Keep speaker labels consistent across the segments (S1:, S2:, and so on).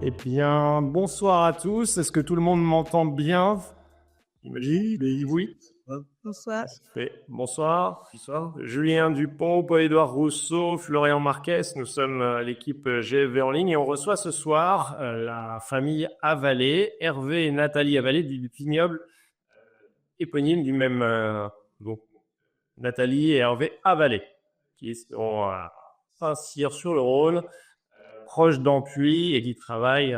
S1: Eh bien, bonsoir à tous. Est-ce que tout le monde m'entend bien? Il me dit oui.
S2: Bonsoir.
S1: Parfait. Bonsoir. Bonsoir. Julien Dupont, Paul-Édouard Rousseau, Florian Marquez. Nous sommes l'équipe GFV en ligne et on reçoit ce soir la famille Avalé, Hervé et Nathalie Avalé du vignoble éponyme du même donc Nathalie et Hervé Avalé, qui sont à Saint-Cyr-sur-le-Rhône, proche d'Ampuis et qui travaillent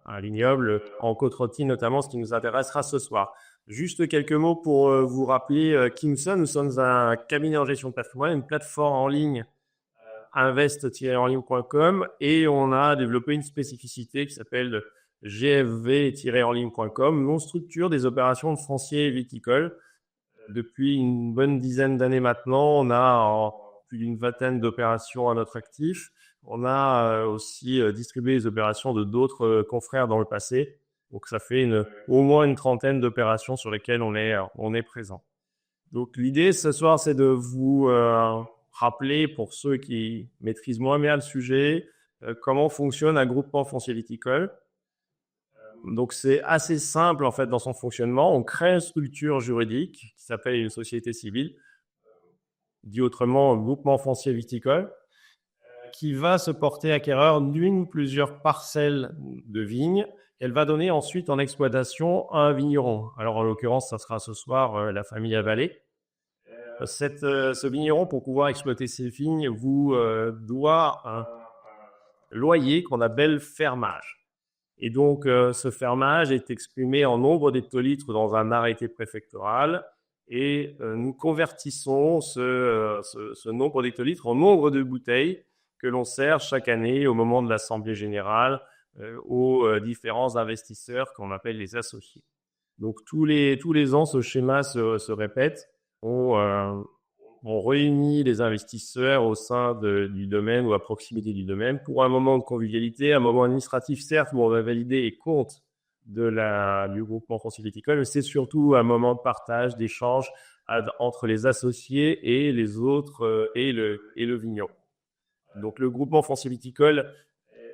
S1: à Lignoble, en côte-rôtie notamment, ce qui nous intéressera ce soir. Juste quelques mots pour vous rappeler qui nous sommes. Nous sommes un cabinet en gestion de patrimoine, une plateforme en ligne invest-enligne.com et on a développé une spécificité qui s'appelle gfv-enligne.com. On structure des opérations de foncier et viticole. Depuis une bonne dizaine d'années maintenant, on a plus d'une vingtaine d'opérations à notre actif. On a aussi distribué les opérations de d'autres confrères dans le passé. Donc, ça fait au moins une trentaine d'opérations sur lesquelles on est présent. Donc, l'idée ce soir, c'est de vous rappeler, pour ceux qui maîtrisent moins bien le sujet, comment fonctionne un groupement foncier viticole. Donc, c'est assez simple en fait dans son fonctionnement. On crée une structure juridique qui s'appelle une société civile, dit autrement un groupement foncier viticole, qui va se porter acquéreur d'une ou plusieurs parcelles de vignes. Elle va donner ensuite en exploitation à un vigneron. Alors, en l'occurrence, ça sera ce soir la famille Avalé. Ce vigneron, pour pouvoir exploiter ses vignes, vous doit un loyer qu'on appelle fermage. Et donc, ce fermage est exprimé en nombre d'hectolitres dans un arrêté préfectoral et nous convertissons ce nombre d'hectolitres en nombre de bouteilles que l'on sert chaque année au moment de l'Assemblée générale aux différents investisseurs qu'on appelle les associés. Donc, tous les ans, ce schéma se répète. On réunit les investisseurs au sein du domaine ou à proximité du domaine pour un moment de convivialité, un moment administratif, certes, où on va valider les comptes du groupement foncier viticole, mais c'est surtout un moment de partage, d'échange entre les associés et les autres et le vigneron. Donc, le groupement foncier viticole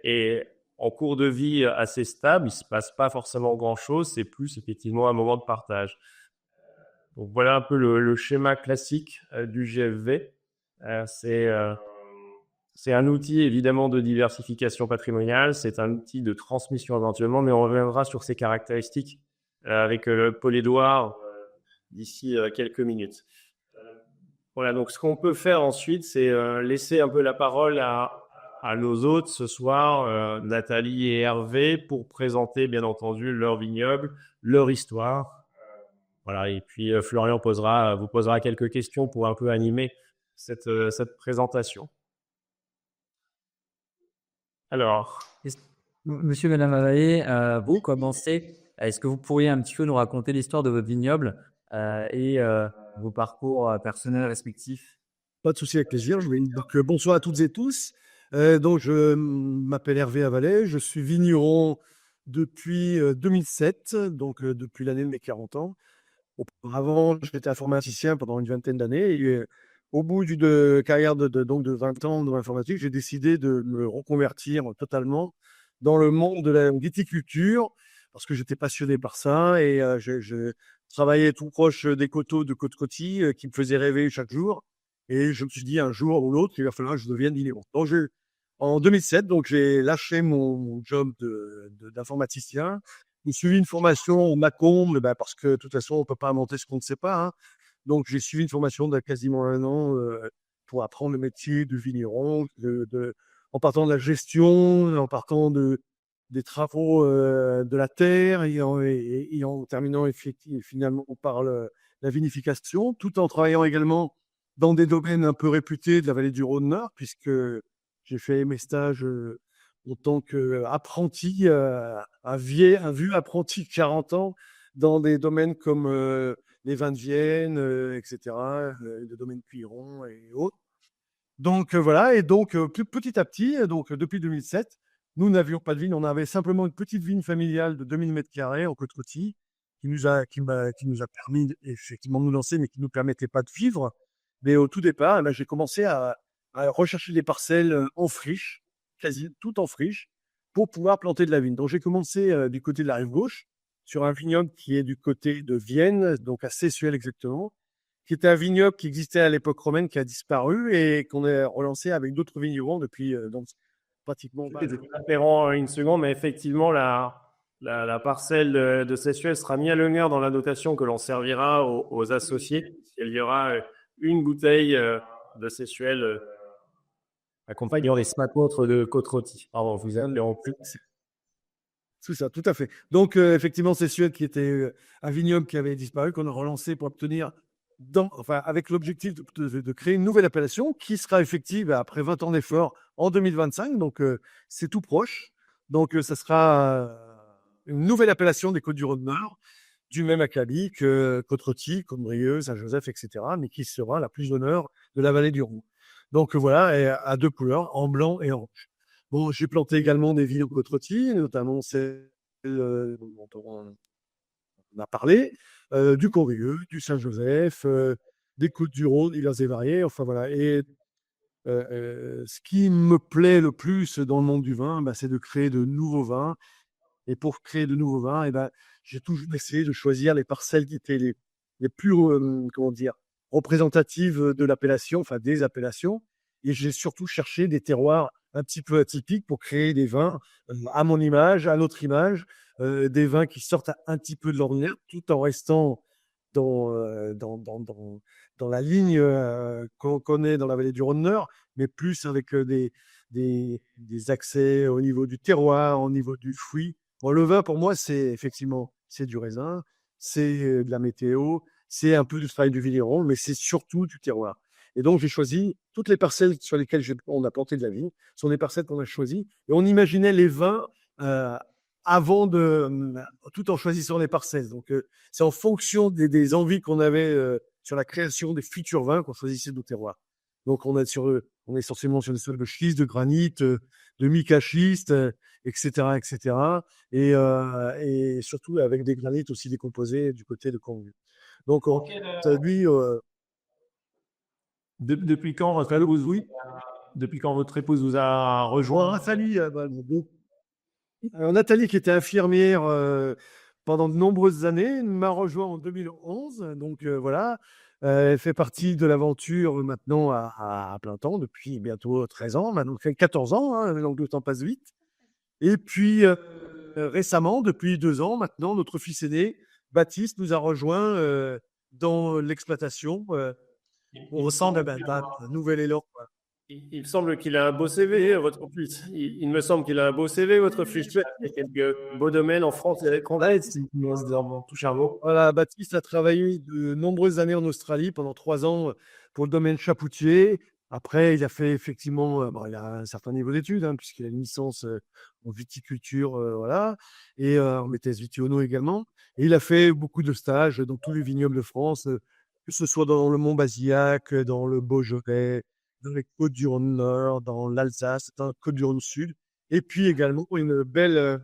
S1: est en cours de vie assez stable. Il ne se passe pas forcément grand-chose. C'est plus effectivement un moment de partage. Donc voilà un peu le schéma classique du GFV. C'est un outil évidemment de diversification patrimoniale, c'est un outil de transmission éventuellement, mais on reviendra sur ses caractéristiques avec Paul-Édouard d'ici quelques minutes. Voilà, donc ce qu'on peut faire ensuite, c'est laisser un peu la parole à nos hôtes ce soir, Nathalie et Hervé, pour présenter bien entendu leur vignoble, leur histoire. Voilà, et puis Florian vous posera quelques questions pour un peu animer cette présentation. Alors,
S2: Monsieur, Madame Avalé, vous commencez. Est-ce que vous pourriez un petit peu nous raconter l'histoire de votre vignoble et vos parcours personnels respectifs?
S3: Pas de souci, avec plaisir. Donc, bonsoir à toutes et tous. Donc, je m'appelle Hervé Avalé. Je suis vigneron depuis 2007, donc depuis l'année de mes 40 ans. Auparavant, j'étais informaticien pendant une vingtaine d'années. Et au bout d'une carrière donc de 20 ans dans l'informatique, j'ai décidé de me reconvertir totalement dans le monde de la viticulture parce que j'étais passionné par ça et je travaillais tout proche des coteaux de Côte-Coty qui me faisaient rêver chaque jour. Et je me suis dit un jour ou l'autre, il va falloir que je devienne vigneron. Donc, en 2007, donc j'ai lâché mon job d'informaticien. J'ai suivi une formation Macomb, parce que de toute façon, on ne peut pas inventer ce qu'on ne sait pas, hein. Donc, j'ai suivi une formation de quasiment un an pour apprendre le métier de vigneron, en partant de la gestion, en partant des travaux de la terre et en terminant finalement par la vinification, tout en travaillant également dans des domaines un peu réputés de la vallée du Rhône-Nord, puisque j'ai fait mes stages en tant qu'apprenti, un vieux apprenti de 40 ans, dans des domaines comme les vins de Vienne, etc., le domaine cuiron et autres. Donc voilà, et donc petit à petit, donc depuis 2007, nous n'avions pas de vigne, on avait simplement une petite vigne familiale de 2000 mètres carrés en Côte-Coty qui nous a permis effectivement de nous lancer, mais qui ne nous permettait pas de vivre. Mais au tout départ, j'ai commencé à rechercher des parcelles en friche, quasi tout en friche, pour pouvoir planter de la vigne. Donc, j'ai commencé du côté de la rive gauche, sur un vignoble qui est du côté de Vienne, donc à Sessuel exactement, qui était un vignoble qui existait à l'époque romaine, qui a disparu et qu'on a relancé avec d'autres vignerons depuis donc, pratiquement.
S1: Je vous interromps une seconde, mais effectivement, la parcelle de Sessuel sera mise à l'honneur dans la notation que l'on servira aux associés. Il y aura une bouteille de Sessuel accompagnant des smacontres de côte rôtie. Pardon, vous avez en plus.
S3: C'est ça, tout à fait. Donc, effectivement, c'est Suède qui était un vignoble qui avait disparu, qu'on a relancé pour obtenir, avec l'objectif de créer une nouvelle appellation qui sera effective après 20 ans d'efforts en 2025. Donc, c'est tout proche. Donc, ça sera une nouvelle appellation des Côtes-du-Rhône Nord, du même acabit que Côte-Rôtie, Côte-Brieuc, Saint-Joseph, etc., mais qui sera la plus au nord de la vallée du Rhône. Donc, voilà, et à 2 couleurs, en blanc et en rouge. Bon, j'ai planté également des vignes en Côte-Rôtie, notamment celle dont on a parlé, du Condrieu, du Saint-Joseph, des Côtes-du-Rhône, divers et variés. Enfin voilà. Et ce qui me plaît le plus dans le monde du vin, c'est de créer de nouveaux vins. Et pour créer de nouveaux vins, j'ai toujours essayé de choisir les parcelles qui étaient les plus, comment dire, représentatives de l'appellation, enfin des appellations. Et j'ai surtout cherché des terroirs un petit peu atypiques pour créer des vins à mon image, à notre image, des vins qui sortent un petit peu de l'ordinaire, tout en restant dans, dans la ligne qu'on connaît dans la vallée du Rhône-Nord, mais plus avec des accès au niveau du terroir, au niveau du fruit. Bon, le vin, pour moi, c'est effectivement c'est du raisin, c'est de la météo, c'est un peu du travail du vigneron, mais c'est surtout du terroir. Et donc, j'ai choisi toutes les parcelles sur lesquelles on a planté de la vigne, sont des parcelles qu'on a choisies. Et on imaginait les vins avant tout en choisissant les parcelles. Donc, c'est en fonction des envies qu'on avait sur la création des futurs vins qu'on choisissait nos terroirs. Donc, on est essentiellement sur des sols de schiste, de granit, de mica schiste, etc., etc. Et surtout avec des granites aussi décomposés du côté de Congu. Donc, lui,
S1: Depuis quand votre épouse, depuis quand votre épouse vous a rejoint?
S3: Nathalie, alors, Nathalie, qui était infirmière pendant de nombreuses années, m'a rejoint en 2011. Donc voilà, elle fait partie de l'aventure maintenant à plein temps depuis bientôt 13 ans. Maintenant, elle fait 14 ans, hein, donc le temps passe vite. Et puis récemment, depuis 2 ans maintenant, notre fils aîné, Baptiste, nous a rejoint dans l'exploitation. On ressent un nouvel élan.
S1: Il me semble qu'il a un beau CV, votre fils. Il me semble qu'il a un beau CV, votre fils. Il y a quelques beaux domaines en France et à l'étranger. Si on touche un mot.
S3: Voilà, Baptiste a travaillé de nombreuses années en Australie, pendant 3 ans pour le domaine chapoutier. Après, il a fait effectivement, il a un certain niveau d'études, hein, puisqu'il a une licence en viticulture, voilà, et en BTS Vitiono également. Et il a fait beaucoup de stages dans tous les vignobles de France, que ce soit dans le Mont-Bazillac, dans le Beaujolais, dans les Côtes-du-Rhône Nord, dans l'Alsace, dans les Côtes-du-Rhône Sud. Et puis également une belle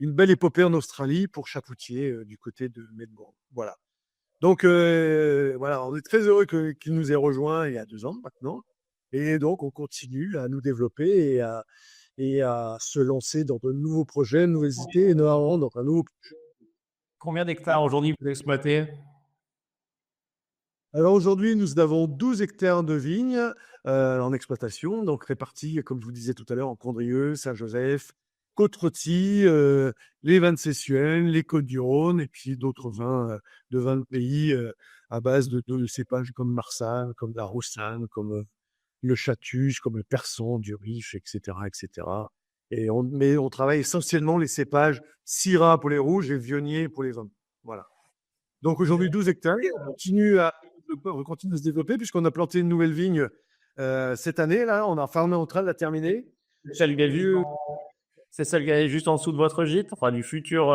S3: épopée en Australie pour Chapoutier du côté de Melbourne. Voilà. Donc voilà, on est très heureux qu'il nous ait rejoints il y a 2 ans maintenant. Et donc on continue à nous développer et à se lancer dans de nouveaux projets, de nouvelles idées, et notamment dans un nouveau projet.
S1: Combien d'hectares aujourd'hui vous exploitez?
S3: Alors aujourd'hui, nous avons 12 hectares de vignes en exploitation, donc répartis, comme je vous disais tout à l'heure, en Condrieu, Saint-Joseph, Côte-Rôtie, les vins de Sessuel, les Côtes-du-Rhône, et puis d'autres vins de 20 pays à base de cépages comme Marsanne, comme la Roussanne, comme le Chatuge, comme le Persan, du Riche, etc., etc. Mais on travaille essentiellement les cépages Syrah pour les rouges et Viognier pour les vins. Voilà. Donc aujourd'hui 12 hectares, on continue à se développer puisqu'on a planté une nouvelle vigne cette année. Là, on est en train de la terminer.
S1: Celle qui est juste en dessous de votre gîte, enfin du futur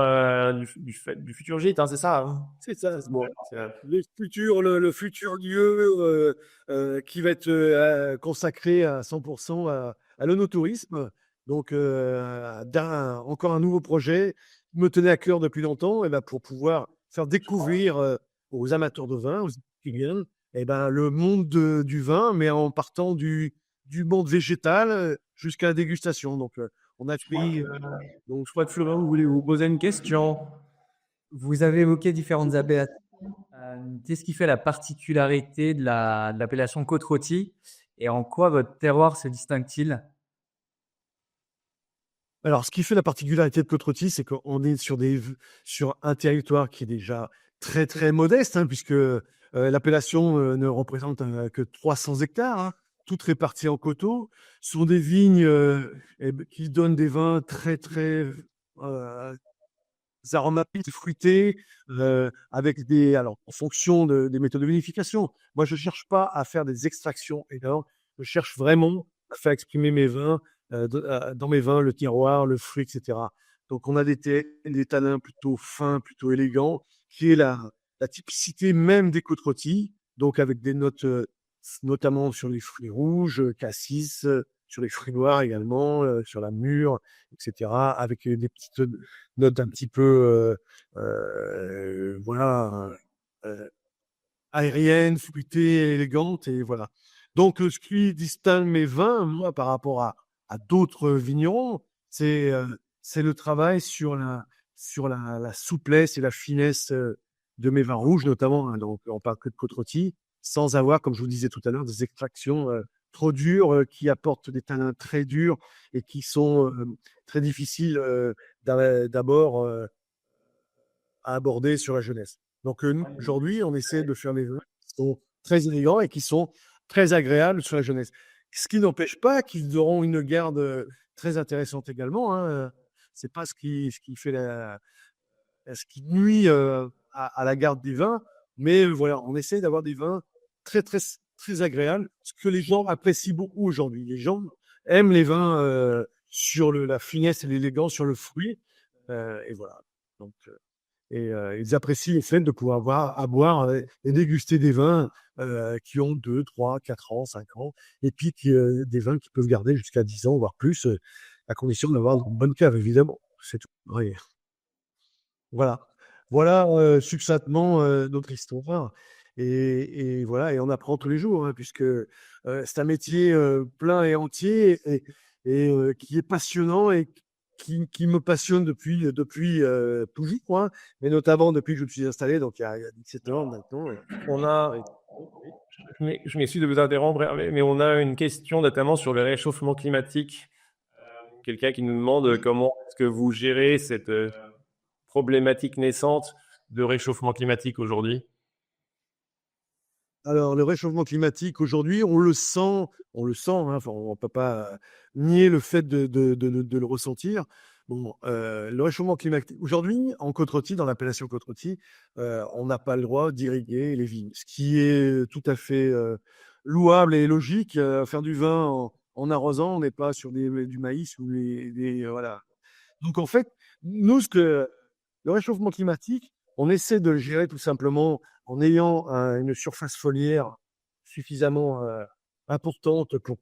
S1: gîte, hein, c'est ça, hein?
S3: C'est ça. Bon, le futur lieu qui va être consacré à 100% à l'œnotourisme. Donc encore un nouveau projet qui me tenait à cœur depuis longtemps, pour pouvoir faire découvrir aux amateurs de vin, aux qui viennent, le monde du vin, mais en partant du monde végétal jusqu'à la dégustation. Donc, On a pris, donc je crois que Florent, vous voulez vous poser une question?
S2: Vous avez évoqué différentes appellations. Qu'est-ce qui fait la particularité de l'appellation côte-rôtie et en quoi votre terroir se distingue-t-il?
S3: Alors, ce qui fait la particularité de Côte-Rôtie, c'est qu'on est sur un territoire qui est déjà très, très modeste, hein, puisque l'appellation ne représente que 300 hectares, hein, toutes réparties en coteaux. Ce sont des vignes qui donnent des vins très, très euh, aromatiques, fruités, avec alors, en fonction des méthodes de vinification. Moi, je cherche pas à faire des extractions énormes. Je cherche vraiment à faire exprimer mes vins, dans mes vins, le terroir, le fruit, etc. Donc, on a des tanins plutôt fins, plutôt élégants, qui est la typicité même des côtes rôties. Donc, avec des notes, notamment sur les fruits rouges, cassis, sur les fruits noirs également, sur la mûre, etc. Avec des petites note un petit peu, voilà, aérienne, fruitée, élégante et voilà. Donc, ce qui distingue mes vins, moi, par rapport à d'autres vignerons, c'est le travail sur la souplesse et la finesse, de mes vins rouges notamment, hein. Donc on parle que de côte-rôtie, sans avoir, comme je vous disais tout à l'heure, des extractions, trop dures, qui apportent des tanins très durs et qui sont, très difficiles, d'abord, à aborder sur la jeunesse. Donc, nous, aujourd'hui, on essaie de faire des vins qui sont très élégants et qui sont très agréables sur la jeunesse. Ce qui n'empêche pas qu'ils auront une garde, très intéressante également, hein, c'est pas ce qui fait ce qui nuit, à la garde des vins, mais voilà, on essaie d'avoir des vins très, très, très agréables, ce que les gens apprécient beaucoup aujourd'hui. Les gens aiment les vins, sur la finesse et l'élégance sur le fruit, et voilà. Donc, ils apprécient le fait de pouvoir à boire et déguster des vins qui ont 2, 3, 4 ans, 5 ans, et puis des vins qui peuvent garder jusqu'à 10 ans, voire plus, à condition d'avoir une bonne cave, évidemment. C'est tout. Oui. Voilà. Voilà, succinctement, notre histoire et voilà et on apprend tous les jours, hein, puisque, c'est un métier, plein et entier et qui est passionnant et qui me passionne depuis, toujours, hein, mais notamment depuis que je me suis installé, donc il y a 17 ans maintenant,
S1: On a, je m'excuse de vous interrompre, mais on a une question notamment sur le réchauffement climatique. Quelqu'un qui nous demande comment est-ce que vous gérez cette problématique naissante de réchauffement climatique aujourd'hui.
S3: Alors, le réchauffement climatique aujourd'hui, on le sent, hein, enfin, on peut pas nier le fait de le ressentir. Bon, le réchauffement climatique aujourd'hui, en côte-rôtie, dans l'appellation côte-rôtie, on n'a pas le droit d'irriguer les vignes, ce qui est tout à fait, louable et logique. Faire du vin en arrosant, on n'est pas sur du maïs ou voilà. Donc en fait, nous, le réchauffement climatique, on essaie de le gérer tout simplement en ayant une surface foliaire suffisamment importante pour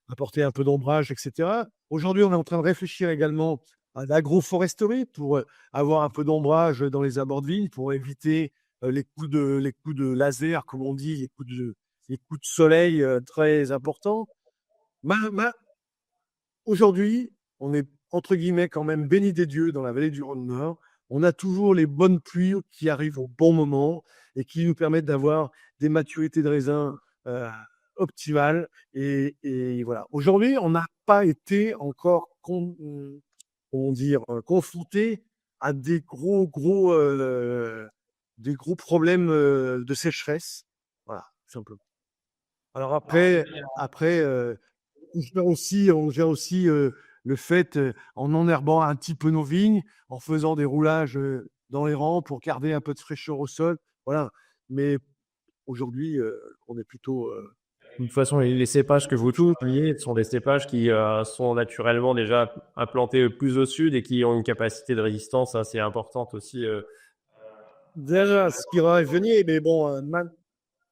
S3: apporter un peu d'ombrage, etc. Aujourd'hui, on est en train de réfléchir également à l'agroforesterie pour avoir un peu d'ombrage dans les abords de vignes, pour éviter les coups de laser, comme on dit, les coups de soleil très importants. Aujourd'hui, on est entre guillemets quand même béni des dieux dans la vallée du Rhône-Nord. On a toujours les bonnes pluies qui arrivent au bon moment et qui nous permettent d'avoir des maturités de raisins optimales. Et voilà. Aujourd'hui, on n'a pas été encore comment dire, confronté à des gros problèmes de sécheresse. Voilà, tout simplement. Alors après, on gère aussi le fait, en enherbant un petit peu nos vignes, en faisant des roulages, dans les rangs pour garder un peu de fraîcheur au sol. Voilà. Mais aujourd'hui, on est plutôt,
S1: De toute façon, les cépages que vous touchiez sont des cépages qui sont naturellement déjà implantés plus au sud et qui ont une capacité de résistance assez importante aussi.
S3: déjà ce qui va venir, mais bon,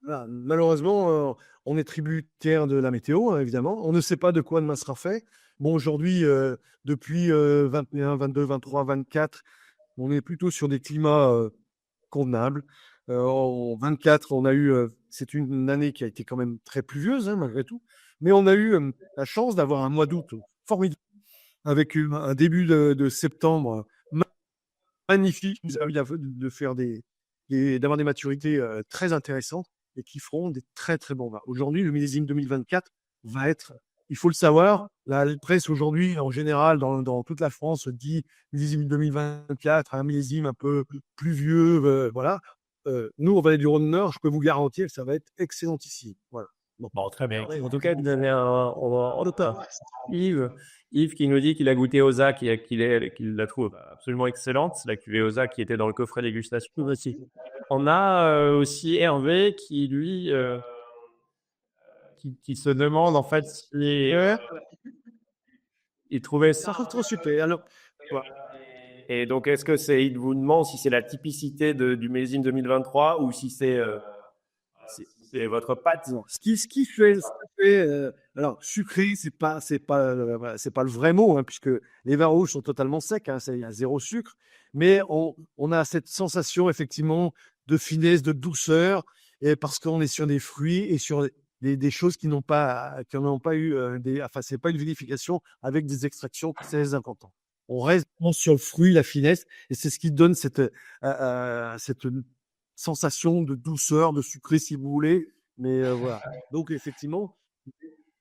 S3: voilà, malheureusement, on est tributaire de la météo, hein, évidemment. On ne sait pas de quoi demain sera fait. Bon, aujourd'hui, depuis 21, 22, 23, 24, on est plutôt sur des climats convenables. En 24, c'est une année qui a été quand même très pluvieuse, hein, malgré tout. Mais on a eu la chance d'avoir un mois d'août formidable. avec un début de septembre magnifique, qui nous a permis de faire d'avoir des maturités très intéressantes et qui feront des très très bons vins. Aujourd'hui, le millésime 2024 va être, il faut le savoir, la presse aujourd'hui, en général, dans toute la France, dit millésime 2024, un millésime un peu plus vieux, voilà. Nous, au Vallée du Rhône-Nord, je peux vous garantir que ça va être excellent ici. Voilà. Bon.
S1: Bon, très bien. En tout cas, vous avez Yves, Yves qui nous dit qu'il a goûté Oza, qu'il la trouve absolument excellente, la cuvée Oza qui était dans le coffret dégustation aussi. On a aussi Hervé qui, lui, qui se demande en fait si il trouvait ça.
S3: Trop super. Alors, voilà.
S1: Et donc, il vous demande si c'est la typicité du millésime 2023 ou si c'est votre patte.
S3: Non. Ce qui fait, alors sucré, voilà, c'est pas le vrai mot, hein, puisque les vins rouges sont totalement secs, hein, il y a zéro sucre, mais on a cette sensation effectivement de finesse, de douceur, et parce qu'on est sur des fruits et sur des choses qui n'ont pas eu enfin c'est pas une vinification avec des extractions très importantes. On reste vraiment sur le fruit, la finesse, et c'est ce qui donne cette sensation de douceur, de sucré si vous voulez. Mais voilà. Donc effectivement,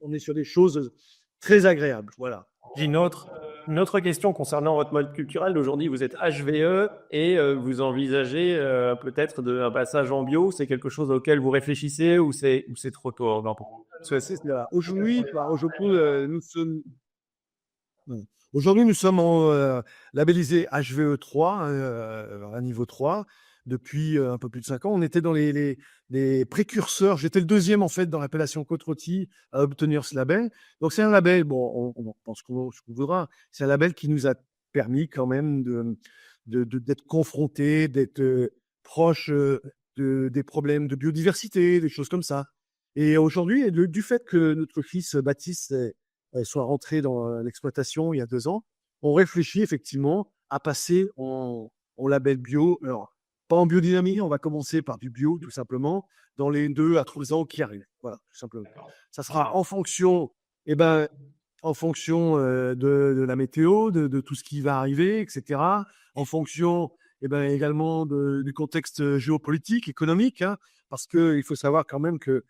S3: on est sur des choses très agréables. Voilà.
S1: J'ai une autre question concernant votre mode culturel. Aujourd'hui, vous êtes HVE et vous envisagez peut-être un passage en bio. C'est quelque chose auquel vous réfléchissez ou c'est trop tôt encore pour vous?
S3: Aujourd'hui, aujourd'hui, nous sommes labellisés HVE3, à niveau 3, depuis un peu plus de 5 ans. On était dans les précurseurs. J'étais le deuxième, en fait, dans l'appellation Côte-Rôtie à obtenir ce label. Donc, c'est un label, bon, on pense ce qu'on voudra. C'est un label qui nous a permis quand même d'être confrontés, d'être proche des problèmes de biodiversité, des choses comme ça. Et aujourd'hui, du fait que notre fils Baptiste soit rentré dans l'exploitation il y a 2 ans, on réfléchit effectivement à passer en label bio. Alors, pas en biodynamie, on va commencer par du bio, tout simplement, dans les 2 à 3 ans qui arrivent. Voilà, tout simplement. Ça sera en fonction, de la météo, de tout ce qui va arriver, etc. En fonction, également du contexte géopolitique, économique, hein, parce qu'il faut savoir quand même que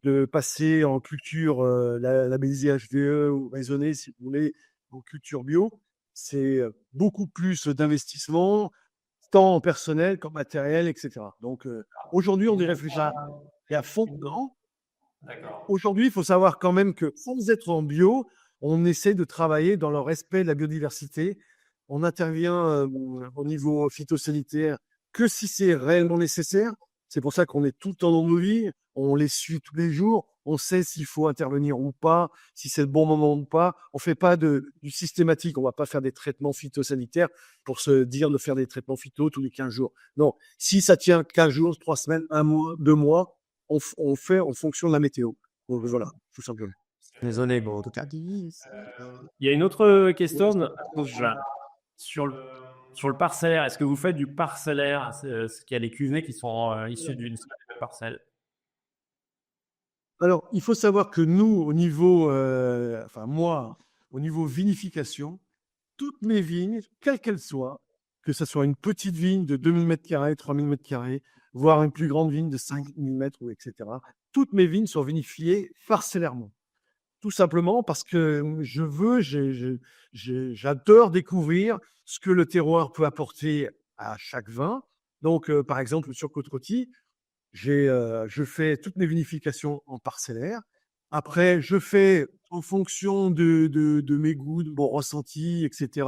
S3: de passer en culture labellisée HVE ou raisonnée, si vous voulez, en culture bio, c'est beaucoup plus d'investissement, tant en personnel qu'en matériel, etc. Donc aujourd'hui, on y réfléchit et à fond dedans. Aujourd'hui, il faut savoir quand même que sans être en bio, on essaie de travailler dans le respect de la biodiversité. On intervient au niveau phytosanitaire que si c'est réellement nécessaire. C'est pour ça qu'on est tout le temps dans nos vies. On les suit tous les jours. On sait s'il faut intervenir ou pas, si c'est le bon moment ou pas. On fait pas du systématique. On va pas faire des traitements phytosanitaires pour se dire de faire des traitements phyto tous les 15 jours. Non. Si ça tient 15 jours, 3 semaines, 1 mois, 2 mois, on fait en fonction de la météo. Donc voilà, tout simplement.
S1: Désolé, bon, en tout cas. Il y a une autre question sur le parcellaire. Est-ce que vous faites du parcellaire? Est-ce qu'il y a des cuvées qui sont issues d'une seule parcelle?
S3: Alors, il faut savoir que nous, au niveau, enfin moi, au niveau vinification, toutes mes vignes, quelles qu'elles soient, que ce soit une petite vigne de 2000 m², 3000 m², voire une plus grande vigne de 5000 mètres, etc., toutes mes vignes sont vinifiées parcellairement. Tout simplement parce que j'adore découvrir ce que le terroir peut apporter à chaque vin. Donc, par exemple, sur Côte-Rôtie, je fais toutes mes vinifications en parcellaire. Après, je fais en fonction de mes goûts, de mon ressenti, etc.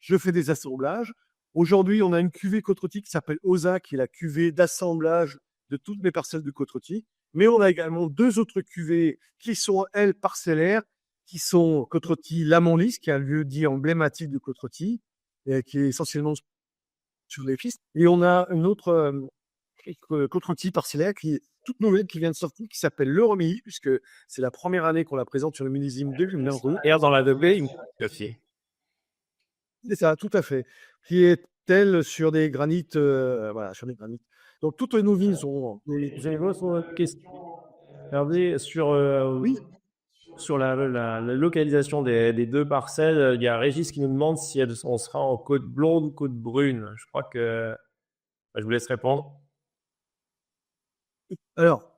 S3: Je fais des assemblages. Aujourd'hui, on a une cuvée Côte-Rôtie qui s'appelle Oza, qui est la cuvée d'assemblage de toutes mes parcelles de Côte-Rôtie. Mais on a également 2 autres cuvées qui sont, elles, parcellaires, qui sont Côte-Rôtie Lamont-Lys, qui est un lieu dit emblématique de Côte-Rôtie, qui est essentiellement sur les pistes. Et on a une autre Côte-Rôtie parcellaire qui est toute nouvelle, qui vient de sortir, qui s'appelle Le Romilly, puisque c'est la première année qu'on la présente sur le millésime 2022.
S1: Et dans la doublée, il me fait.
S3: C'est ça, tout à fait. Qui est telle sur des granites, voilà, sur des granites. Donc toutes nos vignes sont.
S1: J'ai une autre question, Hervé, sur
S3: Oui.
S1: Sur la localisation des deux parcelles, il y a Régis qui nous demande si on sera en côte blonde ou côte brune. Je crois que je vous laisse répondre.
S3: Alors,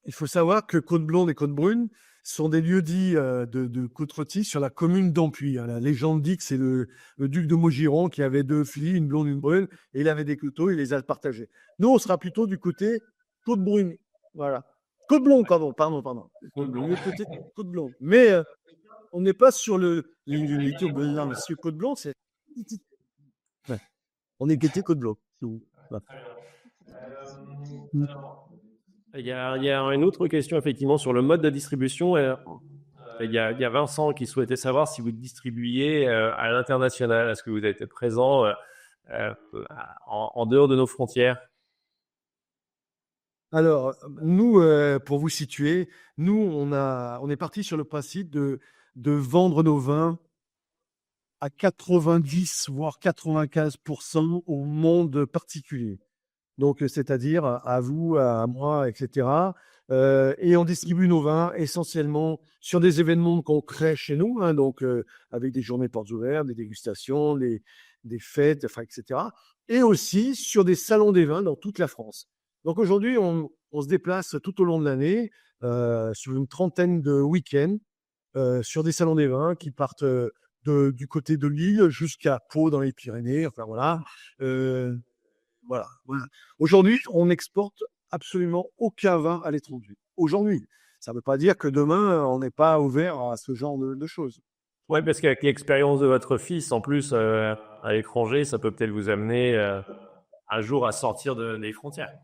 S3: il faut savoir que Côte-Blonde et Côte-Brune sont des lieux-dits de côte-rôtie sur la commune d'Ampuis. Hein. La légende dit que c'est le duc de Maugiron qui avait deux filles, une blonde et une brune, et il avait des couteaux, il les a partagés. Nous, on sera plutôt du côté Côte-Brune. Voilà. Côte-Blonde, pardon. Le côté Côte-Blonde. Mais on n'est pas sur monsieur Côte-Blonde, c'est. Ouais. On est côté Côte-Blonde. Voilà.
S1: Il y a une autre question effectivement sur le mode de distribution. Il y a Vincent qui souhaitait savoir si vous distribuiez à l'international. Est-ce que vous avez été présent en dehors de nos frontières?
S3: Alors, nous, pour vous situer, nous, on est parti sur le principe de vendre nos vins à 90, voire 95% au monde particulier. Donc, c'est-à-dire à vous, à moi, etc. Et on distribue nos vins essentiellement sur des événements qu'on crée chez nous, hein, donc avec des journées portes ouvertes, des dégustations, des fêtes, enfin, etc. Et aussi sur des salons des vins dans toute la France. Donc aujourd'hui, on se déplace tout au long de l'année sur une trentaine de week-ends sur des salons des vins qui partent du côté de Lille jusqu'à Pau dans les Pyrénées. Enfin voilà. Voilà. Aujourd'hui, on n'exporte absolument aucun vin à l'étranger. Aujourd'hui. Ça ne veut pas dire que demain, on n'est pas ouvert à ce genre de choses.
S1: Oui, parce qu'avec l'expérience de votre fils, en plus, à l'étranger, ça peut peut-être vous amener un jour à sortir des frontières.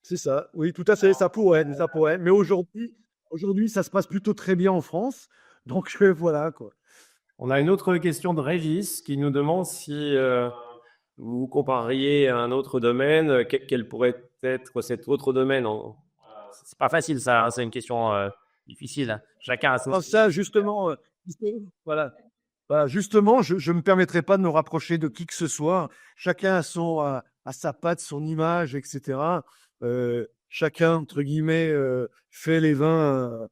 S3: C'est ça. Oui, tout à fait. Ça pourrait. Mais aujourd'hui, ça se passe plutôt très bien en France. Donc, voilà, quoi.
S1: On a une autre question de Régis qui nous demande si vous compareriez à un autre domaine, quel pourrait être cet autre domaine. C'est pas facile, ça. Hein, c'est une question difficile. Hein. Chacun a son.
S3: Alors ça, justement, voilà. Voilà, justement, je ne me permettrai pas de me rapprocher de qui que ce soit. Chacun a sa patte, son image, etc. Chacun, entre guillemets, fait les vins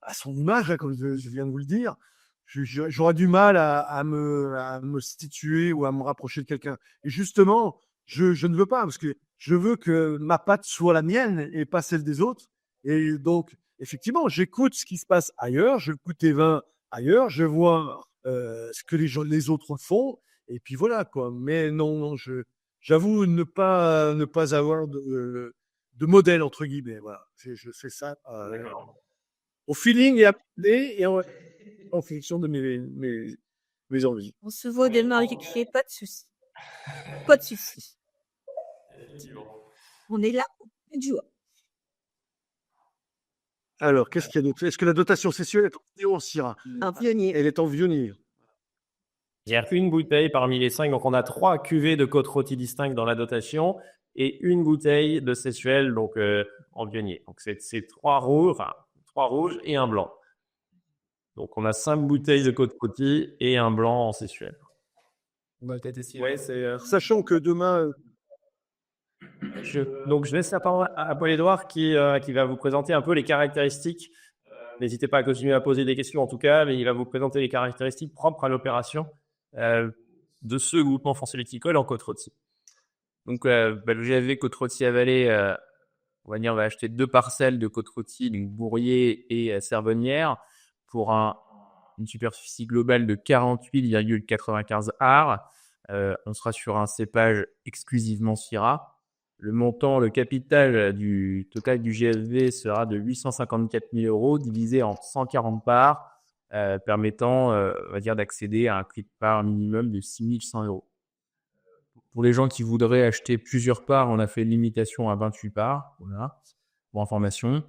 S3: à son image, hein, comme je viens de vous le dire. J'aurais du mal à me situer ou à me rapprocher de quelqu'un. Et justement, je ne veux pas, parce que je veux que ma patte soit la mienne et pas celle des autres. Et donc, effectivement, j'écoute ce qui se passe ailleurs, je goûte les vins ailleurs, je vois ce que les autres font, et puis voilà, quoi. Mais non, j'avoue ne pas avoir de modèle, entre guillemets. Voilà, je fais ça au feeling et en fonction de mes envies.
S4: On se voit dès le marché, pas de souci. Pas de souci. On est là, on joie.
S3: Alors, qu'est-ce qu'il y a d'autre? Est-ce que la dotation sessuelle est en vieux ou en Syrah?
S4: Un pionnier.
S3: Elle est en Viognier.
S1: Il y a une bouteille parmi les 5, donc on a 3 cuvées de côte rôtie distinctes dans la dotation et une bouteille de sessuelle donc en Viognier. Donc c'est 3 rouges et un blanc. Donc on a 5 bouteilles de côte rôtie et un blanc en sessuelle.
S2: On va peut-être essayer.
S1: Ouais, c'est.
S3: Sachant que demain,
S1: Donc je laisse la parole à Paul-Édouard qui va vous présenter un peu les caractéristiques. N'hésitez pas à continuer à poser des questions en tout cas, mais il va vous présenter les caractéristiques propres à l'opération de ce groupement foncier viticole en côte rôtie.
S2: Donc le GFV côte rôtie avalée, on va acheter 2 parcelles de côte rôtie, donc Bourrier et Cervonnière, pour une superficie globale de 48,95 arts. On sera sur un cépage exclusivement Syrah. Le montant, le capital du total du GFV sera de 854 000 € divisé en 140 parts, permettant, d'accéder à un prix de part minimum de 6 100 €. Pour les gens qui voudraient acheter plusieurs parts, on a fait une limitation à 28 parts. Voilà, pour information.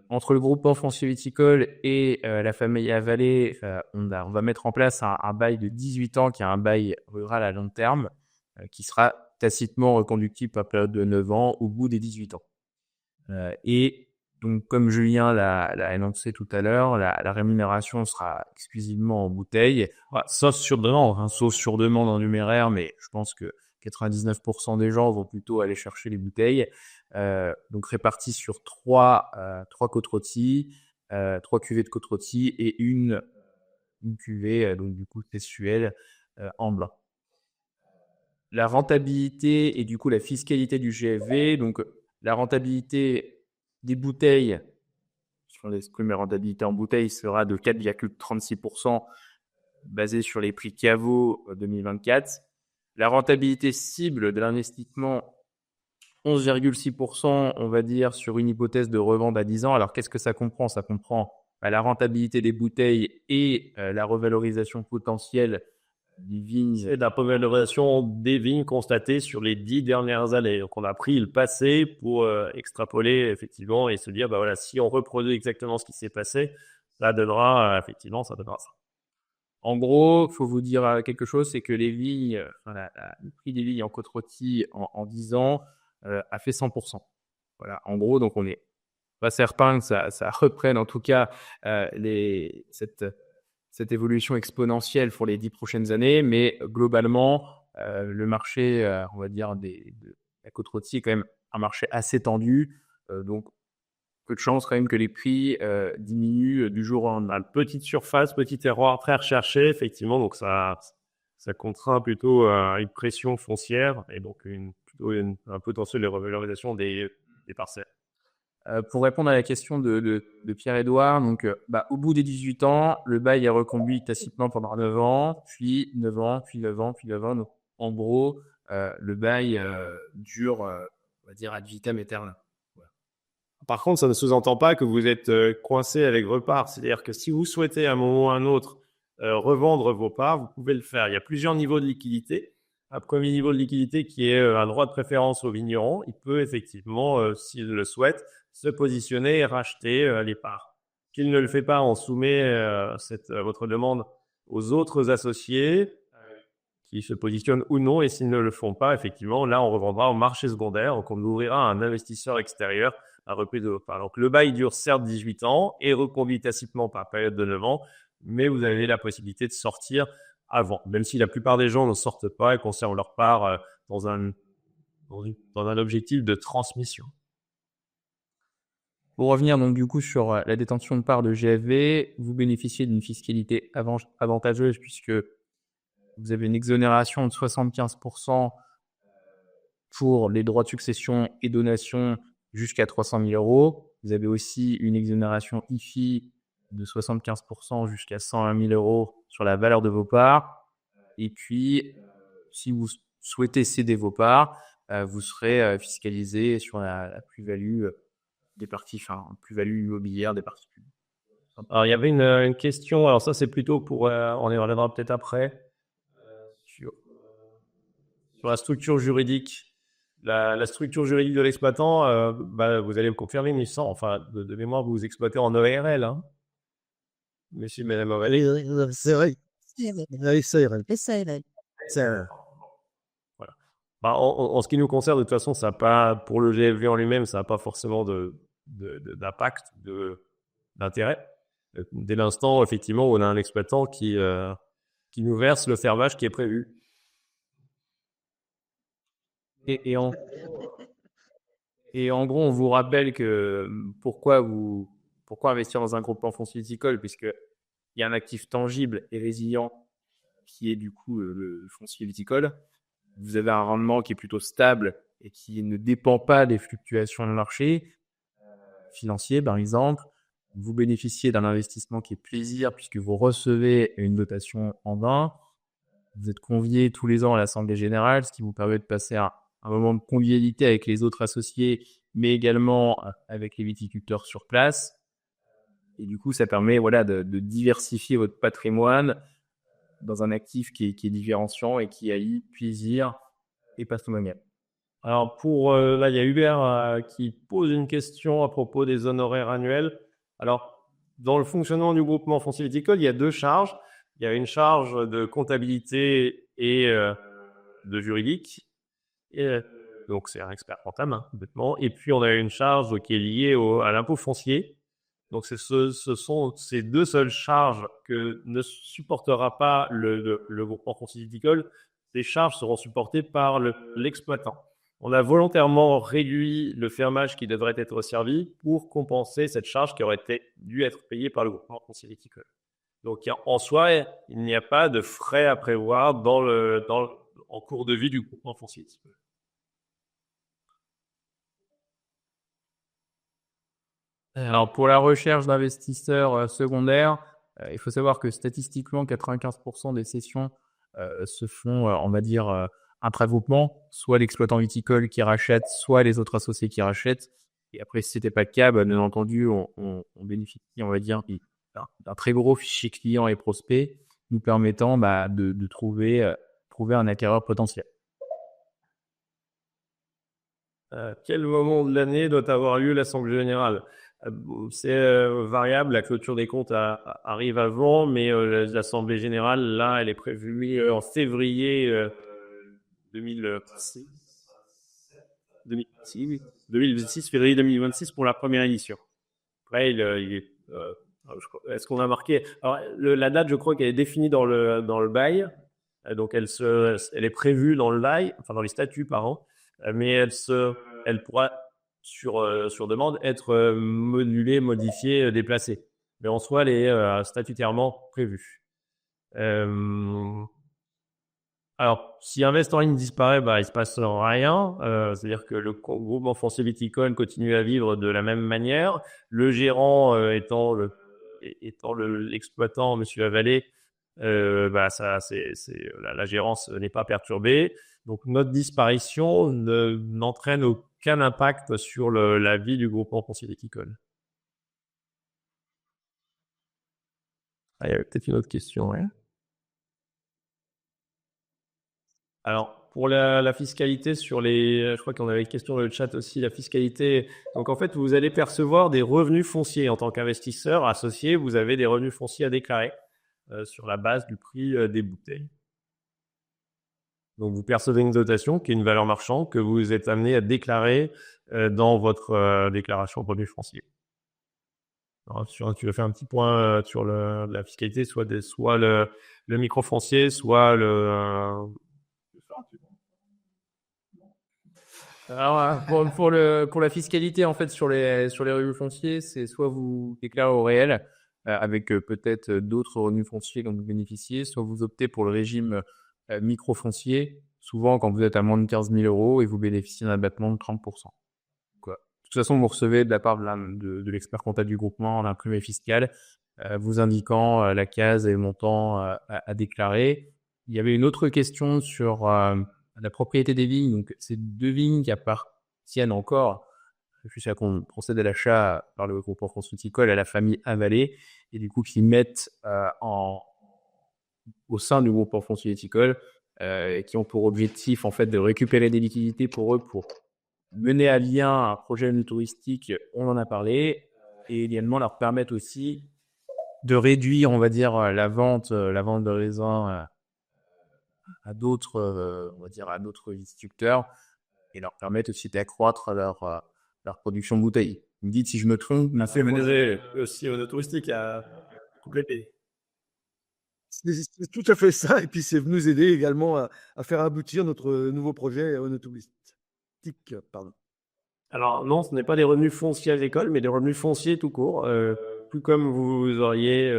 S2: Entre le groupement foncier viticole et la famille avalée, on va mettre en place un bail de 18 ans qui est un bail rural à long terme qui sera tacitement reconductible par période de 9 ans au bout des 18 ans. Et donc, comme Julien l'a annoncé tout à l'heure, la rémunération sera exclusivement en bouteille, sauf sur demande en numéraire, mais je pense que 99% des gens vont plutôt aller chercher les bouteilles. Donc réparties sur trois côtes rôties, 3 cuvées de côtes rôties et une cuvée, donc du coup sexuelle en blanc. La rentabilité et du coup la fiscalité du GFV, donc la rentabilité des bouteilles, sur les premières rentabilités en bouteille sera de 4,36% basée sur les prix Caveau 2024. La rentabilité cible de l'investissement, 11,6%, on va dire, sur une hypothèse de revente à 10 ans. Alors, qu'est-ce que ça comprend? Ça comprend la rentabilité des bouteilles et la revalorisation potentielle des vignes.
S1: C'est la revalorisation des vignes constatées sur les 10 dernières années. Donc, on a pris le passé pour extrapoler, effectivement, et se dire, bah voilà, si on reproduit exactement ce qui s'est passé, ça donnera, effectivement, ça donnera ça.
S2: En gros, il faut vous dire quelque chose, c'est que les vignes, le prix des vignes en côte rôtie en 10 ans a fait 100%. Voilà, en gros, donc on est pas certain que ça reprenne en tout cas cette évolution exponentielle pour les 10 prochaines années, mais globalement, le marché, on va dire, de la côte rôtie est quand même un marché assez tendu, donc peu de chance quand même que les prix diminuent du jour au lendemain.
S1: Petite surface, petit terroir très recherché, effectivement, donc ça contraint plutôt une pression foncière et donc un potentiel de revalorisation des parcelles.
S2: Pour répondre à la question de Pierre-Édouard, donc au bout des 18 ans, le bail est reconduit tacitement pendant 9 ans, puis 9 ans, puis 9 ans, puis 9 ans. Donc, en gros, le bail dure, on va dire, ad vitam aeternam.
S1: Par contre, ça ne sous-entend pas que vous êtes coincé avec vos parts. C'est-à-dire que si vous souhaitez à un moment ou à un autre revendre vos parts, vous pouvez le faire. Il y a plusieurs niveaux de liquidité. Un premier niveau de liquidité qui est un droit de préférence au vigneron. Il peut effectivement, s'il le souhaite, se positionner et racheter les parts. S'il ne le fait pas, on soumet votre demande aux autres associés qui se positionnent ou non. Et s'ils ne le font pas, effectivement, là, on revendra au marché secondaire. Donc, on ouvrira à un investisseur extérieur à reprise de vos parts. Donc, le bail dure certes 18 ans et reconduit tacitement par période de 9 ans, mais vous avez la possibilité de sortir avant, même si la plupart des gens ne sortent pas et conservent leur part dans un objectif de transmission.
S2: Pour revenir donc du coup sur la détention de parts de GFV, vous bénéficiez d'une fiscalité avantageuse puisque vous avez une exonération de 75% pour les droits de succession et donations jusqu'à 300 000 euros. Vous avez aussi une exonération IFI de 75% jusqu'à 101 000 euros sur la valeur de vos parts. Et puis, si vous souhaitez céder vos parts, vous serez fiscalisé sur la plus-value des parties, enfin, plus-value immobilière des particuliers.
S1: Alors, il y avait une question, alors ça c'est plutôt pour, on y reviendra peut-être après, sur la structure juridique. La structure juridique de l'exploitant, vous allez me confirmer, mais enfin, de mémoire, vous exploitez en ORL, hein, monsieur, madame ORL.
S3: C'est vrai. SARL.
S1: Voilà. En ce qui nous concerne, de toute façon, ça n'a pas, pour le GFV en lui-même, ça n'a pas forcément d'impact, d'intérêt. Dès l'instant, effectivement, on a un exploitant qui nous verse le fermage qui est prévu.
S2: Et en gros, on vous rappelle que pourquoi investir dans un groupement foncier viticole, puisqu'il y a un actif tangible et résilient qui est du coup le foncier viticole. Vous avez un rendement qui est plutôt stable et qui ne dépend pas des fluctuations de marché financier, par exemple. Vous bénéficiez d'un investissement qui est plaisir puisque vous recevez une dotation en vin. Vous êtes conviés tous les ans à l'Assemblée générale, ce qui vous permet de passer un moment de convivialité avec les autres associés, mais également avec les viticulteurs sur place. Et du coup, ça permet de diversifier votre patrimoine dans un actif qui est différenciant et qui allie plaisir et patrimonial.
S1: Alors, là, il y a Hubert qui pose une question à propos des honoraires annuels. Alors, dans le fonctionnement du groupement foncier viticole, il y a 2 charges. Il y a une charge de comptabilité et de juridique. Donc, c'est un expert comptable, hein, complètement. Et puis, on a une charge qui est liée à l'impôt foncier. Donc, ce sont ces 2 seules charges que ne supportera pas le groupement foncier viticole ces charges seront supportées par l'exploitant. On a volontairement réduit le fermage qui devrait être servi pour compenser cette charge qui aurait dû être payée par le groupement foncier viticole. Donc, en soi, il n'y a pas de frais à prévoir en cours de vie du groupement foncier viticole.
S2: Alors, pour la recherche d'investisseurs secondaires, il faut savoir que statistiquement, 95% des cessions se font, on va dire, intragroupement, soit l'exploitant viticole qui rachète, soit les autres associés qui rachètent. Et après, si c'était pas le cas, bien entendu, on bénéficie, on va dire, d'un très gros fichier client et prospect, nous permettant de trouver un acquéreur potentiel.
S1: Quel moment de l'année doit avoir lieu l'Assemblée générale? C'est variable, la clôture des comptes arrive avant, mais l'Assemblée générale, là, elle est prévue en février 2026, février 2026 pour la première édition. Après, est-ce qu'on a marqué? Alors, la date, je crois qu'elle est définie dans le bail, donc elle est prévue dans le bail, enfin dans les statuts, pardon, mais elle pourra sur demande être modulée, modifiée, déplacée. Mais en soi, elle est statutairement prévue. Alors, si Invest en ligne disparaît, il se passe rien. C'est-à-dire que le groupement foncier viticole continue à vivre de la même manière. Le gérant étant l'exploitant, Monsieur Avalé, la gérance n'est pas perturbée. Donc, notre disparition n'entraîne aucun impact sur la vie du groupement foncier viticole. Il y avait peut-être une autre question. Ouais. Alors, pour la fiscalité je crois qu'on avait une question dans le chat aussi, la fiscalité. Donc, en fait, vous allez percevoir des revenus fonciers en tant qu'investisseur associé. Vous avez des revenus fonciers à déclarer sur la base du prix des bouteilles. Donc, vous percevez une dotation qui est une valeur marchande que vous êtes amené à déclarer dans votre déclaration de revenus fonciers. Alors, tu veux faire un petit point sur la fiscalité, soit le microfoncier, soit le...
S2: Alors, pour la fiscalité, en fait, sur les revenus fonciers, c'est soit vous déclarez au réel, avec peut-être d'autres revenus fonciers dont vous bénéficiez, soit vous optez pour le régime microfoncier, souvent quand vous êtes à moins de 15 000 euros et vous bénéficiez d'un abattement de 30%. De toute façon, vous recevez de la part de l'expert comptable du groupement l'imprimé fiscal, vous indiquant la case et le montant à déclarer. Il y avait une autre question sur la propriété des vignes. Donc, c'est 2 vignes qui appartiennent encore, jusqu'à qu'on procède à l'achat par le groupement foncier viticole à la famille Avalé, et du coup qui mettent au sein du groupement foncier viticole et qui ont pour objectif en fait de récupérer des liquidités pour eux pour mener à bien un projet touristique, on en a parlé, et également leur permettre aussi de réduire, on va dire, la vente de raisins à d'autres, on va dire, à d'autres viticulteurs, et leur permettre aussi d'accroître leur production de bouteilles. Vous me dites si je me trompe.
S1: On a fait mener aussi au touristique à compléter.
S3: C'est tout à fait ça, et puis c'est nous aider également à faire aboutir notre nouveau projet touristique. Pardon.
S1: Alors non, ce n'est pas des revenus fonciers agricoles, mais des revenus fonciers tout court, tout comme vous auriez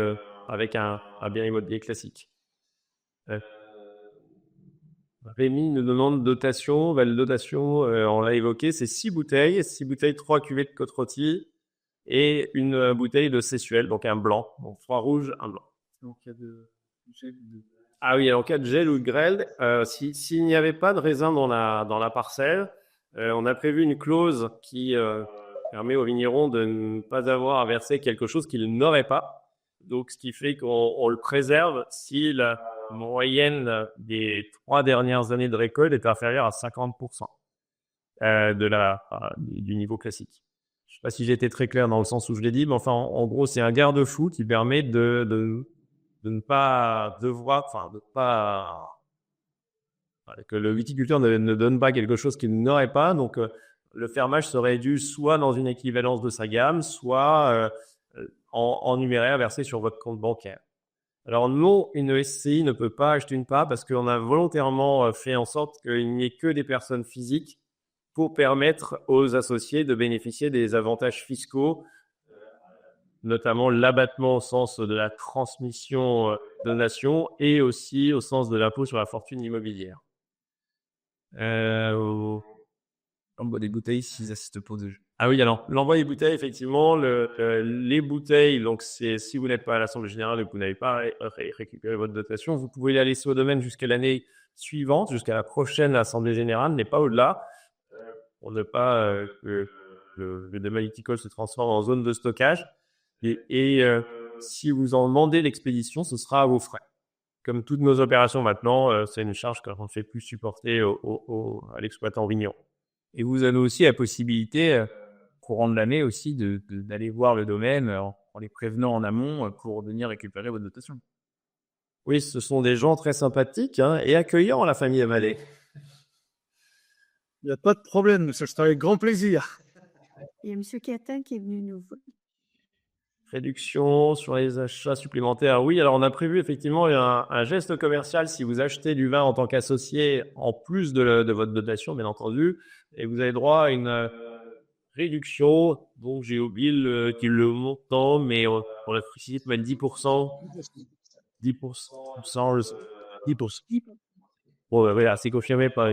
S1: avec un bien immobilier classique. Rémi nous demande dotation. La dotation, on l'a évoqué, c'est 6 bouteilles, 3 cuvées de côte rôtie et une bouteille de Sessuel, donc un blanc, donc 3 rouges, un blanc.
S2: Donc, il y a
S1: Ah oui, en cas de gel ou de grêle, s'il n'y avait pas de raisin dans la parcelle, on a prévu une clause qui permet aux vignerons de ne pas avoir à verser quelque chose qu'ils n'auraient pas. Donc, ce qui fait qu'on le préserve si la moyenne des 3 dernières années de récolte est inférieure à 50% du niveau classique. Je ne sais pas si j'ai été très clair dans le sens où je l'ai dit, mais enfin, en gros, c'est un garde-fou qui permet de ne pas que le viticulteur ne donne pas quelque chose qu'il n'aurait pas. Donc, le fermage serait dû soit dans une équivalence de sa gamme, soit en numéraire versé sur votre compte bancaire. Alors non, une SCI ne peut pas acheter une part parce qu'on a volontairement fait en sorte qu'il n'y ait que des personnes physiques pour permettre aux associés de bénéficier des avantages fiscaux, notamment l'abattement au sens de la transmission donation et aussi au sens de l'impôt sur la fortune immobilière.
S2: L'envoi des bouteilles s'ils assistent pas aux jeux.
S1: Ah oui, alors l'envoi des bouteilles, effectivement, les bouteilles, donc c'est si vous n'êtes pas à l'Assemblée générale et que vous n'avez pas récupéré votre dotation, vous pouvez la laisser au domaine jusqu'à l'année suivante, jusqu'à la prochaine Assemblée générale, mais pas au-delà, pour ne pas que le domaine viticole se transforme en zone de stockage. Et si vous en demandez l'expédition, ce sera à vos frais. Comme toutes nos opérations maintenant, c'est une charge qu'on ne fait plus supporter à l'exploitant vigneron.
S2: Et vous avez aussi la possibilité, courant de l'année aussi, d'aller voir le domaine en les prévenant en amont pour venir récupérer votre dotation.
S1: Oui, ce sont des gens très sympathiques et accueillants, la famille Avalé.
S3: Il n'y a pas de problème, monsieur, c'est avec grand plaisir.
S4: Il y a M. Catin qui est venu nous voir.
S1: Réduction sur les achats supplémentaires. Oui, alors on a prévu effectivement un geste commercial si vous achetez du vin en tant qu'associé en plus de votre dotation, bien entendu, et vous avez droit à une réduction. Donc j'ai oublié le montant, mais on l'a précisé, 10%. 10%.
S3: 10%.
S1: Bon, voilà, c'est confirmé par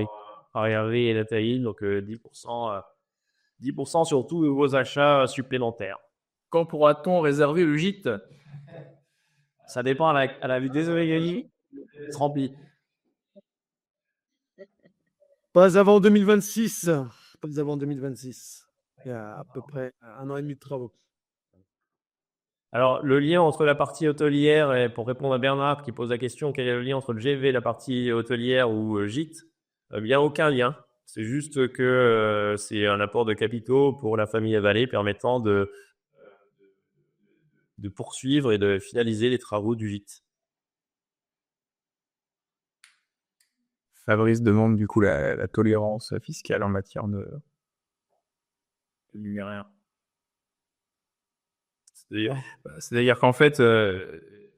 S1: Hervé et Nathalie, donc 10%, 10% sur tous vos achats supplémentaires.
S2: Quand pourra-t-on réserver le gîte?
S1: Ça dépend à la vue. Désolé, Gali, c'est rempli.
S3: Pas avant 2026. Pas avant 2026. Il y a à peu près 1 an et demi de travaux.
S1: Alors, le lien entre la partie hôtelière, et pour répondre à Bernard qui pose la question, quel est le lien entre le GV, la partie hôtelière ou gîte? Il n'y a aucun lien. C'est juste que c'est un apport de capitaux pour la famille Avalé permettant de poursuivre et de finaliser les travaux du gîte.
S2: Fabrice demande du coup la tolérance fiscale en matière de numéraire. C'est-à-dire qu'en fait,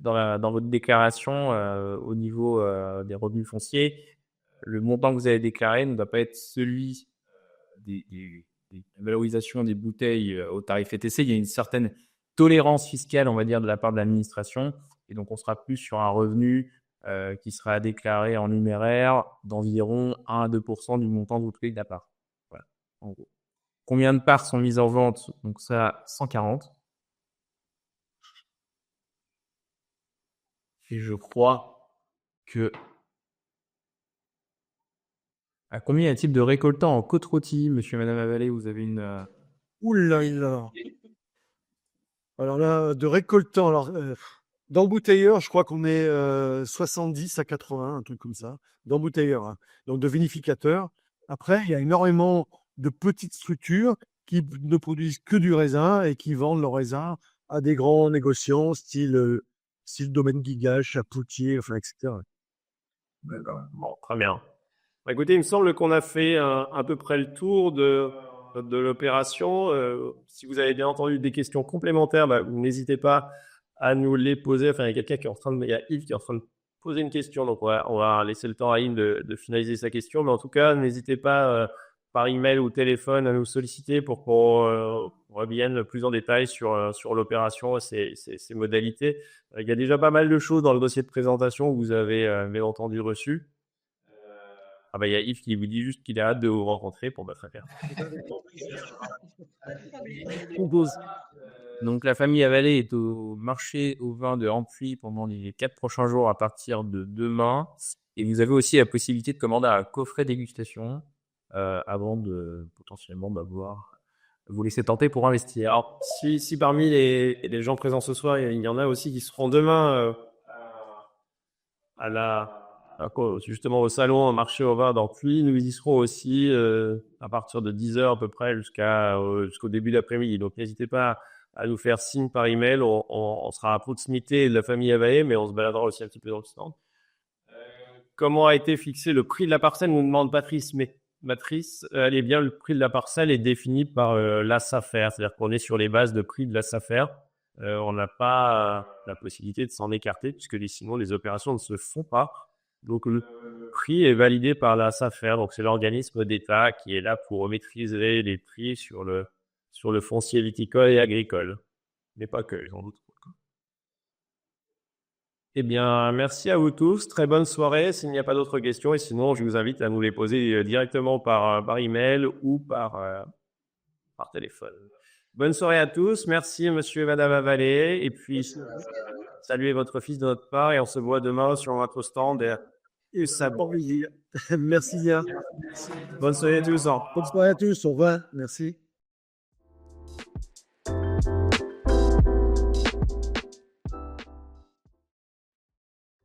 S2: dans votre déclaration, au niveau des revenus fonciers, le montant que vous avez déclaré ne doit pas être celui des valorisations des bouteilles au tarif ETC. Il y a une certaine tolérance fiscale, on va dire, de la part de l'administration. Et donc, on sera plus sur un revenu qui sera déclaré en numéraire d'environ 1 à 2% du montant de votre prix d'appart. Voilà, en gros. Combien de parts sont mises en vente? Donc ça, 140. Et je crois que... À combien y a-t-il de récoltants en côte-rôtie, monsieur et madame Avalé? Vous avez une...
S3: Ouh là là. Alors là, de récoltants, alors, d'embouteilleurs, je crois qu'on est 70 à 80, un truc comme ça, d'embouteilleurs, hein. Donc de vinificateurs. Après, il y a énormément de petites structures qui ne produisent que du raisin et qui vendent leur raisin à des grands négociants, style Domaine Guigal, Chapoutier, enfin, etc.
S1: Bon, très bien. Écoutez, il me semble qu'on a fait à peu près le tour de l'opération. Si vous avez bien entendu des questions complémentaires, n'hésitez pas à nous les poser. Enfin, il y a quelqu'un qui est en train de, il y a Yves qui est en train de poser une question, donc on va laisser le temps à Yves de finaliser sa question. Mais en tout cas, n'hésitez pas par email ou téléphone à nous solliciter pour qu'on revienne plus en détail sur l'opération et ses modalités. Il y a déjà pas mal de choses dans le dossier de présentation que vous avez bien entendu reçu. Ah bah il y a Yves qui vous dit juste qu'il a hâte de vous rencontrer pour votre affaire.
S2: Donc la famille Avalé est au marché au vin de Ampui pendant les 4 prochains jours à partir de demain. Et vous avez aussi la possibilité de commander un coffret dégustation avant de potentiellement pouvoir vous laisser tenter pour investir.
S1: Alors si parmi les gens présents ce soir, il y en a aussi qui seront demain justement au salon au marché au vin d'Ampui, nous y serons aussi à partir de 10h à peu près jusqu'au début d'après-midi. Donc n'hésitez pas à nous faire signe par email. On sera à proximité de la famille Avalé, mais on se baladera aussi un petit peu dans le stand. Comment a été fixé le prix de la parcelle, nous demande Patrice, mais Matrice, elle bien, le prix de la parcelle est défini par la SAFER, c'est-à-dire qu'on est sur les bases de prix de la SAFER. on n'a pas la possibilité de s'en écarter puisque sinon les opérations ne se font pas. Donc le prix est validé par la SAFER, donc c'est l'organisme d'État qui est là pour maîtriser les prix sur le foncier viticole et agricole, mais pas que, sans doute. Eh bien, merci à vous tous. Très bonne soirée. S'il n'y a pas d'autres questions, et sinon, je vous invite à nous les poser directement par email ou par téléphone. Bonne soirée à tous. Merci, monsieur et madame Avalé. Et puis, saluez votre fils de notre part et on se voit demain sur notre stand.
S3: Et ça bon plaisir. Merci bien.
S1: Bonne soirée à tous.
S3: Bonne soirée à tous. Au revoir. Merci.